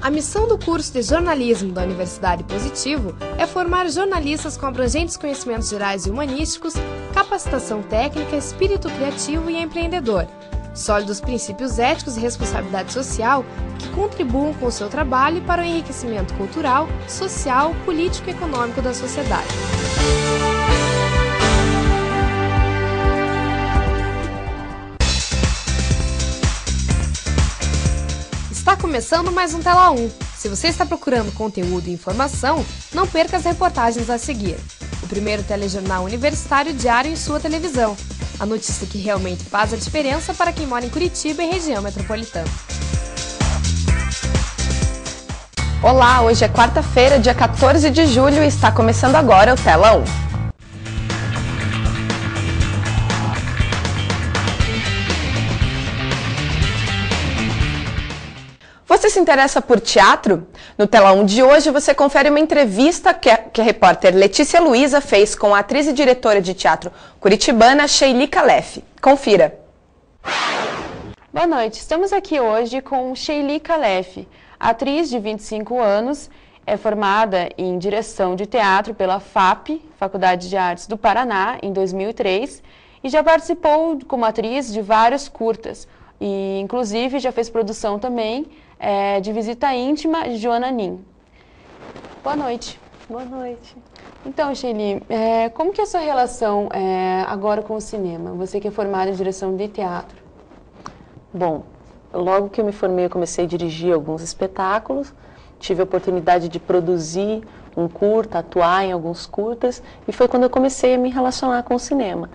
A missão do curso de jornalismo da Universidade Positivo é formar jornalistas com abrangentes conhecimentos gerais e humanísticos, capacitação técnica, espírito criativo e empreendedor, sólidos princípios éticos e responsabilidade social que contribuam com o seu trabalho para o enriquecimento cultural, social, político e econômico da sociedade. Está começando mais um Tela 1. Se você está procurando conteúdo e informação, não perca as reportagens a seguir. O primeiro telejornal universitário diário em sua televisão. A notícia que realmente faz a diferença para quem mora em Curitiba e região metropolitana. Olá, hoje é quarta-feira, dia 14 de julho e está começando agora o Tela 1. Você se interessa por teatro? No Tela 1 de hoje você confere uma entrevista que a repórter Letícia Luiza fez com a atriz e diretora de teatro curitibana Sheili Calef. Confira! Boa noite, estamos aqui hoje com Sheili Calef, atriz de 25 anos, é formada em direção de teatro pela FAP, Faculdade de Artes do Paraná, em 2003, e já participou como atriz de vários curtas, e inclusive já fez produção também de Visita Íntima de Joana Nin. Boa noite. Boa noite. Então, Sheili, como que é a sua relação agora com o cinema? Você que é formada em direção de teatro. Bom, logo que eu me formei, eu comecei a dirigir alguns espetáculos, tive a oportunidade de produzir um curta, atuar em alguns curtas, e foi quando eu comecei a me relacionar com o cinema.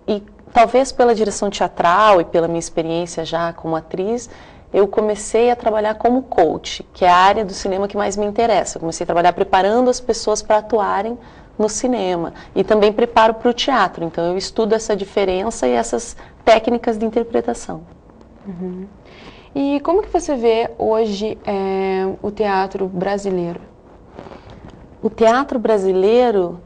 E talvez pela direção teatral e pela minha experiência já como atriz, eu comecei a trabalhar como coach, que é a área do cinema que mais me interessa. Eu comecei a trabalhar preparando as pessoas para atuarem no cinema e também preparo para o teatro. Então eu estudo essa diferença e essas técnicas de interpretação. Uhum. E como que você vê hoje o teatro brasileiro? O teatro brasileiro,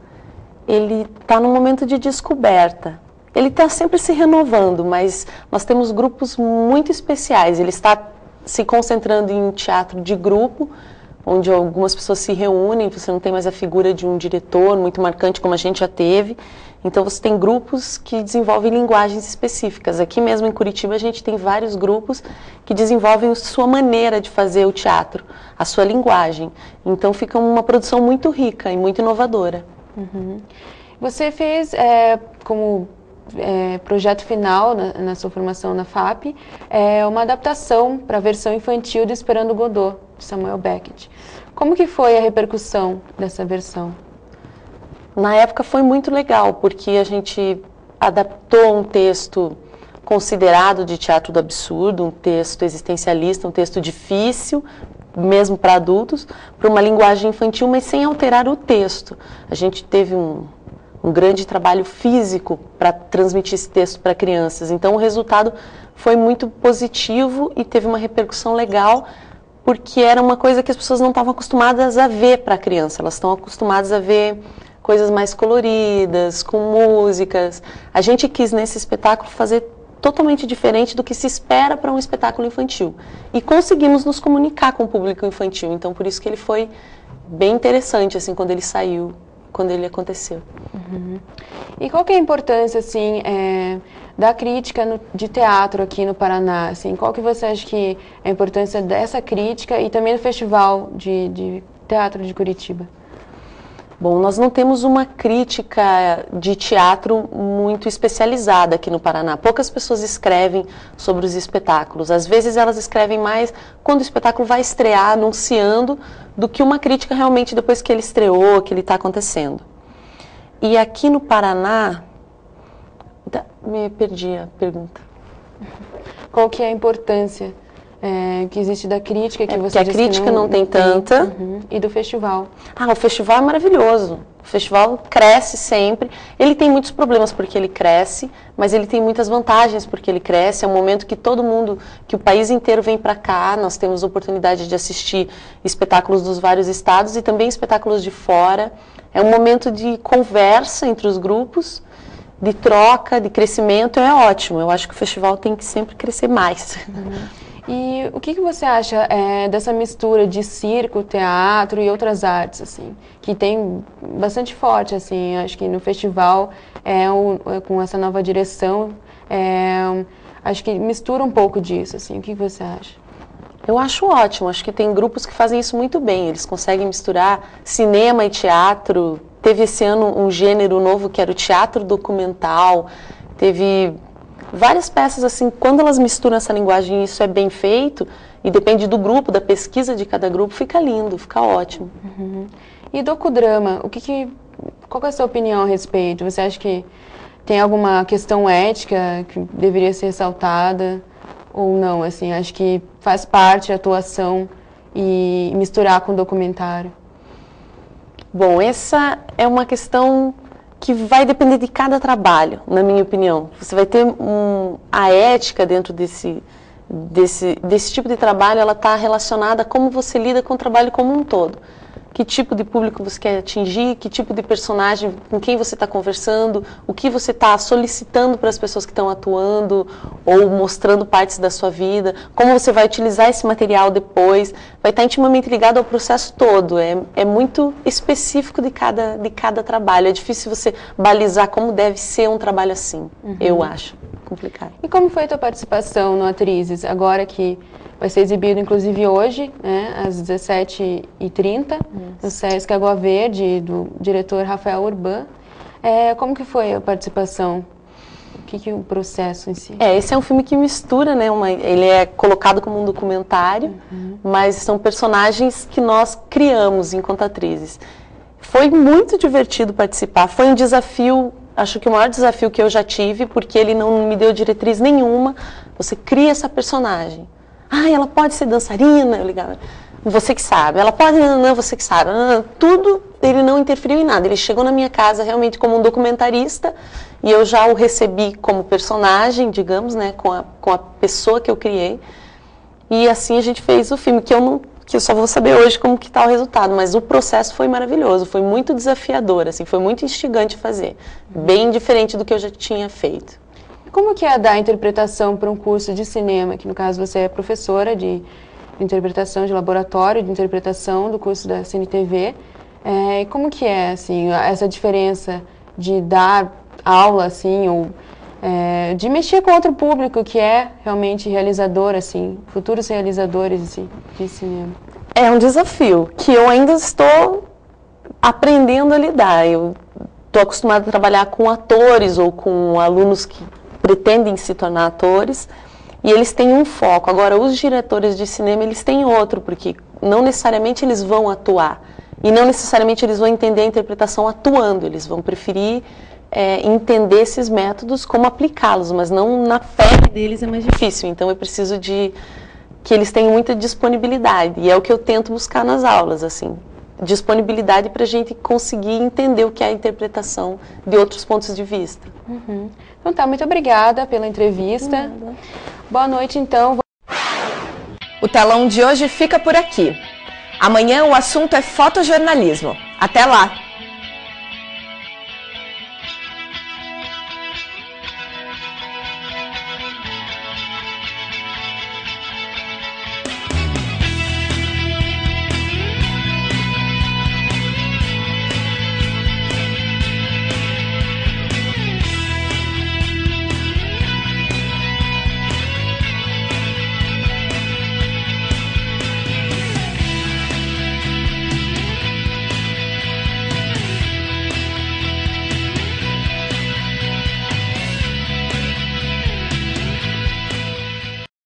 ele está num momento de descoberta. Ele está sempre se renovando, mas nós temos grupos muito especiais. Ele está se concentrando em teatro de grupo, onde algumas pessoas se reúnem, você não tem mais a figura de um diretor muito marcante como a gente já teve. Então você tem grupos que desenvolvem linguagens específicas. Aqui mesmo em Curitiba a gente tem vários grupos que desenvolvem a sua maneira de fazer o teatro, a sua linguagem. Então fica uma produção muito rica e muito inovadora. Uhum. Você fez como projeto final na sua formação na FAP, uma adaptação para a versão infantil de Esperando Godot, de Samuel Beckett. Como que foi a repercussão dessa versão? Na época foi muito legal, porque a gente adaptou um texto considerado de teatro do absurdo, um texto existencialista, um texto difícil, mesmo para adultos, para uma linguagem infantil, mas sem alterar o texto. A gente teve um grande trabalho físico para transmitir esse texto para crianças. Então o resultado foi muito positivo e teve uma repercussão legal, porque era uma coisa que as pessoas não estavam acostumadas a ver para a criança. Elas estão acostumadas a ver coisas mais coloridas, com músicas. A gente quis nesse espetáculo fazer totalmente diferente do que se espera para um espetáculo infantil. E conseguimos nos comunicar com o público infantil. Então por isso que ele foi bem interessante assim quando ele saiu, quando ele aconteceu. Uhum. E qual que é a importância, assim, da crítica de teatro aqui no Paraná? Assim, qual que você acha que é a importância dessa crítica e também do Festival de Teatro de Curitiba? Bom, nós não temos uma crítica de teatro muito especializada aqui no Paraná. Poucas pessoas escrevem sobre os espetáculos. Às vezes elas escrevem mais quando o espetáculo vai estrear, anunciando, do que uma crítica realmente depois que ele estreou, que ele está acontecendo. E aqui no Paraná, me perdi a pergunta. Qual que é a importância que existe da crítica que você disse? Que a crítica não tem tanta. Uhum. E do festival? O festival é maravilhoso. O festival cresce sempre. Ele tem muitos problemas porque ele cresce, mas ele tem muitas vantagens porque ele cresce. É um momento que todo mundo, que o país inteiro vem para cá. Nós temos oportunidade de assistir espetáculos dos vários estados e também espetáculos de fora. É um momento de conversa entre os grupos, de troca, de crescimento. É ótimo. Eu acho que o festival tem que sempre crescer mais. Uhum. E o que você acha dessa mistura de circo, teatro e outras artes, assim, que tem bastante forte, assim, acho que no festival, com essa nova direção, acho que mistura um pouco disso, assim, o que você acha? Eu acho ótimo, acho que tem grupos que fazem isso muito bem, eles conseguem misturar cinema e teatro. Teve esse ano um gênero novo que era o teatro documental, teve várias peças assim, quando elas misturam essa linguagem e isso é bem feito, e depende do grupo, da pesquisa de cada grupo, fica lindo, fica ótimo. Uhum. E docudrama, qual é a sua opinião a respeito? Você acha que tem alguma questão ética que deveria ser ressaltada ou não? Assim, acho que faz parte a atuação e misturar com documentário. Bom, essa é uma questão que vai depender de cada trabalho, na minha opinião. Você vai ter a ética dentro desse tipo de trabalho, ela está relacionada a como você lida com o trabalho como um todo. Que tipo de público você quer atingir, que tipo de personagem, com quem você está conversando, o que você está solicitando para as pessoas que estão atuando ou mostrando partes da sua vida, como você vai utilizar esse material depois, vai estar intimamente ligado ao processo todo, é muito específico de cada trabalho, é difícil você balizar como deve ser um trabalho assim, eu acho complicado. E como foi a tua participação no Atrizes, agora que vai ser exibido, inclusive, hoje, né, às 17h30, no Sesc Água Verde, do diretor Rafael Urban. Como que foi a participação? O que é o processo em si? Esse é um filme que mistura, né, ele é colocado como um documentário, mas são personagens que nós criamos enquanto atrizes. Foi muito divertido participar, foi um desafio, acho que o maior desafio que eu já tive, porque ele não me deu diretriz nenhuma. Você cria essa personagem. Ela pode ser dançarina, eu ligava, você que sabe, ela pode, não, você que sabe, tudo, ele não interferiu em nada, ele chegou na minha casa realmente como um documentarista e eu já o recebi como personagem, digamos, né, com a pessoa que eu criei, e assim a gente fez o filme, que eu só vou saber hoje como que está o resultado, mas o processo foi maravilhoso, foi muito desafiador, assim, foi muito instigante fazer, bem diferente do que eu já tinha feito. Como que é dar interpretação para um curso de cinema, que no caso você é professora de interpretação, de laboratório de interpretação do curso da CineTV, e como que é, assim, essa diferença de dar aula, assim, ou de mexer com outro público que é realmente realizador, assim, futuros realizadores assim, de cinema? É um desafio que eu ainda estou aprendendo a lidar. Eu estou acostumada a trabalhar com atores ou com alunos que pretendem se tornar atores, e eles têm um foco. Agora, os diretores de cinema, eles têm outro, porque não necessariamente eles vão atuar, e não necessariamente eles vão entender a interpretação atuando, eles vão preferir entender esses métodos, como aplicá-los, mas não na pele deles é mais difícil, então eu preciso que eles tenham muita disponibilidade, e é o que eu tento buscar nas aulas, assim, disponibilidade para a gente conseguir entender o que é a interpretação de outros pontos de vista. Então tá, muito obrigada pela entrevista. Boa noite, então. O Telão de hoje fica por aqui. Amanhã o assunto é fotojornalismo. Até lá!